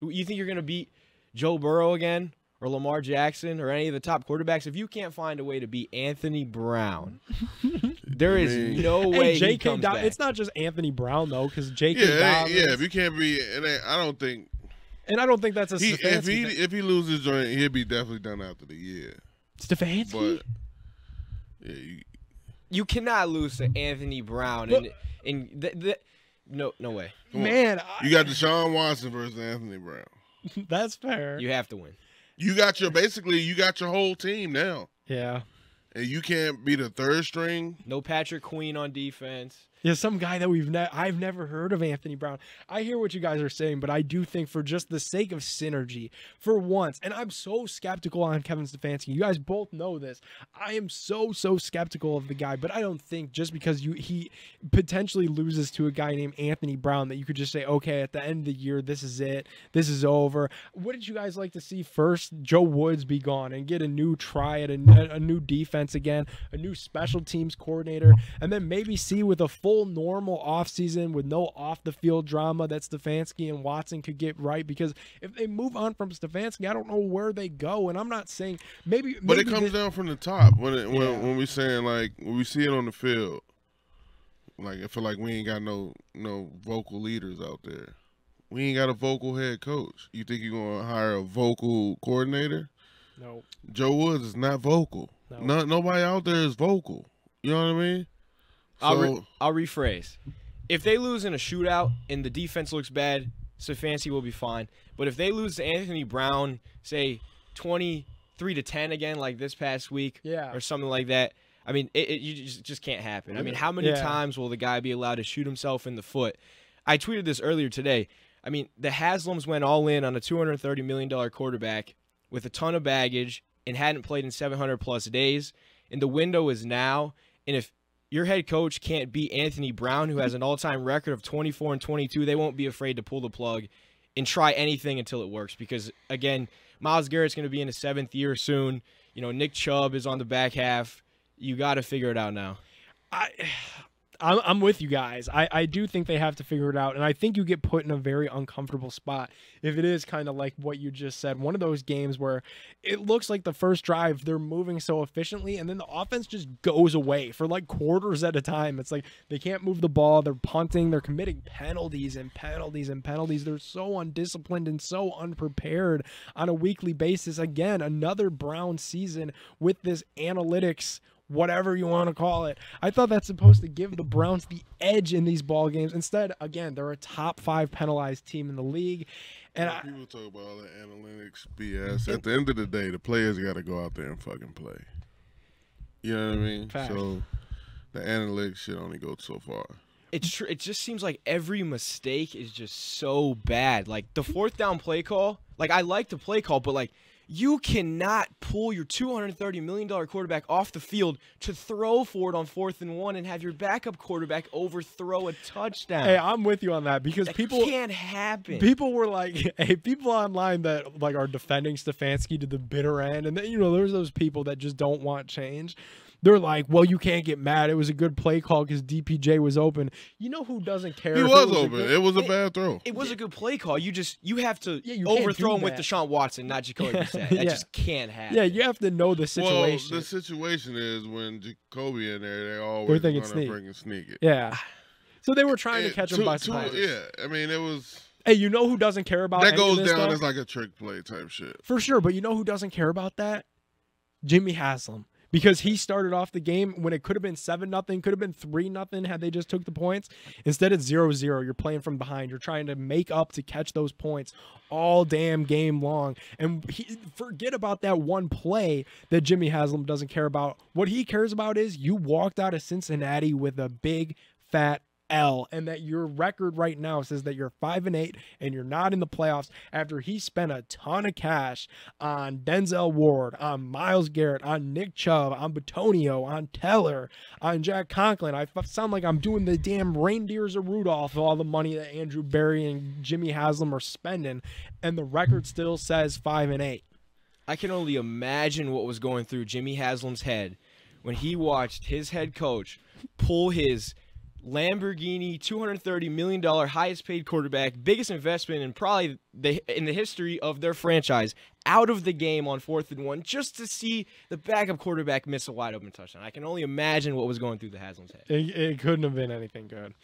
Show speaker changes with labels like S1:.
S1: You think you're going to beat Joe Burrow again or Lamar Jackson or any of the top quarterbacks? If you can't find a way to beat Anthony Brown, there is no way he comes back.
S2: It's not just Anthony Brown, though, because J.K. Dobbins.
S3: Yeah, if you can't be – I don't think –
S2: And I don't think that's a Stefanski thing.
S3: If he loses joint, he'll be definitely done after the year.
S2: Stefanski?
S3: But, yeah,
S1: you cannot lose to Anthony Brown. No way.
S2: Man.
S3: You got Deshaun Watson versus Anthony Brown.
S2: That's fair.
S1: You have to win.
S3: You got your whole team now.
S2: Yeah.
S3: And you can't be the third string.
S1: No Patrick Queen on defense.
S2: Yeah, some guy that I've never heard of, Anthony Brown. I hear what you guys are saying, but I do think for just the sake of synergy, for once, and I'm so skeptical on Kevin Stefanski. You guys both know this. I am so skeptical of the guy, but I don't think just because he potentially loses to a guy named Anthony Brown that you could just say, okay, at the end of the year, this is it. This is over. What did you guys like to see first? Joe Woods be gone and get a new try at a new defense again, a new special teams coordinator, and then maybe see with a full normal offseason with no off-the-field drama that Stefanski and Watson could get right, because if they move on from Stefanski, I don't know where they go. And I'm not saying maybe
S3: it comes down from the top when we saying, like, when we see it on the field, like, I feel like we ain't got no vocal leaders out there. We ain't got a vocal head coach. You think you're going to hire a vocal coordinator?
S2: No.
S3: Joe Woods is not vocal.
S2: No.
S3: Nobody out there is vocal. You know what I mean? So,
S1: I'll rephrase. If they lose in a shootout and the defense looks bad, Stefanski will be fine. But if they lose to Anthony Brown, say 23-10 again, like this past week, or something like that, I mean, you just can't happen. I mean, how many times will the guy be allowed to shoot himself in the foot? I tweeted this earlier today. I mean, the Haslams went all in on a $230 million quarterback with a ton of baggage and hadn't played in 700-plus days. And the window is now. And if your head coach can't beat Anthony Brown, who has an all-time record of 24-22, they won't be afraid to pull the plug and try anything until it works. Because, again, Myles Garrett's going to be in his 7th year soon. You know, Nick Chubb is on the back half. You got to figure it out now.
S2: I'm with you guys. I do think they have to figure it out, and I think you get put in a very uncomfortable spot if it is kind of like what you just said. One of those games where it looks like the first drive they're moving so efficiently, and then the offense just goes away for like quarters at a time. It's like they can't move the ball. They're punting. They're committing penalties and penalties and penalties. They're so undisciplined and so unprepared on a weekly basis. Again, another Brown season with this analytics, whatever you want to call it. I thought that's supposed to give the Browns the edge in these ball games. Instead, again, they're a top 5 penalized team in the league. And
S3: people talk about all the analytics BS. At the end of the day, the players got to go out there and fucking play. You know what I mean?
S2: Fact.
S3: So the analytics shit only goes so far.
S1: It's true. It just seems like every mistake is just so bad. Like the 4th down play call. Like I like the play call, but like, you cannot pull your $230 million quarterback off the field to throw for it on 4th and 1 and have your backup quarterback overthrow a touchdown.
S2: Hey, I'm with you on that because
S1: that
S2: people
S1: can't happen.
S2: People were like, hey, people online that like are defending Stefanski to the bitter end, and then there's those people that just don't want change. They're like, well, you can't get mad. It was a good play call because DPJ was open. You know who doesn't care?
S3: He was open. It was a bad throw.
S1: It was a good play call. You have to overthrow him with Deshaun Watson, not Jacoby Brissett. That just can't happen.
S2: Yeah, you have to know the situation.
S3: Well, the situation is when Jacoby in there, they always going to bring and sneak it.
S2: Yeah. So they were trying to catch him by surprise.
S3: Yeah, I mean, it was.
S2: Hey, you know who doesn't care about
S3: that? Goes
S2: any of this
S3: down
S2: stuff?
S3: as like a trick play type shit.
S2: For sure, but you know who doesn't care about that? Jimmy Haslam. Because he started off the game when it could have been 7-0, could have been 3-0 had they just took the points. Instead, it's 0-0. You're playing from behind. You're trying to make up to catch those points all damn game long. And forget about that one play that Jimmy Haslam doesn't care about. What he cares about is you walked out of Cincinnati with a big, fat L, and that your record right now says that you're 5-8 and you're not in the playoffs after he spent a ton of cash on Denzel Ward, on Myles Garrett, on Nick Chubb, on Batonio, on Teller, on Jack Conklin. I sound like I'm doing the damn reindeers of Rudolph, all the money that Andrew Berry and Jimmy Haslam are spending, and the record still says 5-8.
S1: I can only imagine what was going through Jimmy Haslam's head when he watched his head coach pull his Lamborghini, $230 million, highest paid quarterback, biggest investment in probably in the history of their franchise, out of the game on 4th and 1, just to see the backup quarterback miss a wide open touchdown. I can only imagine what was going through the Haslam's head.
S2: It couldn't have been anything good.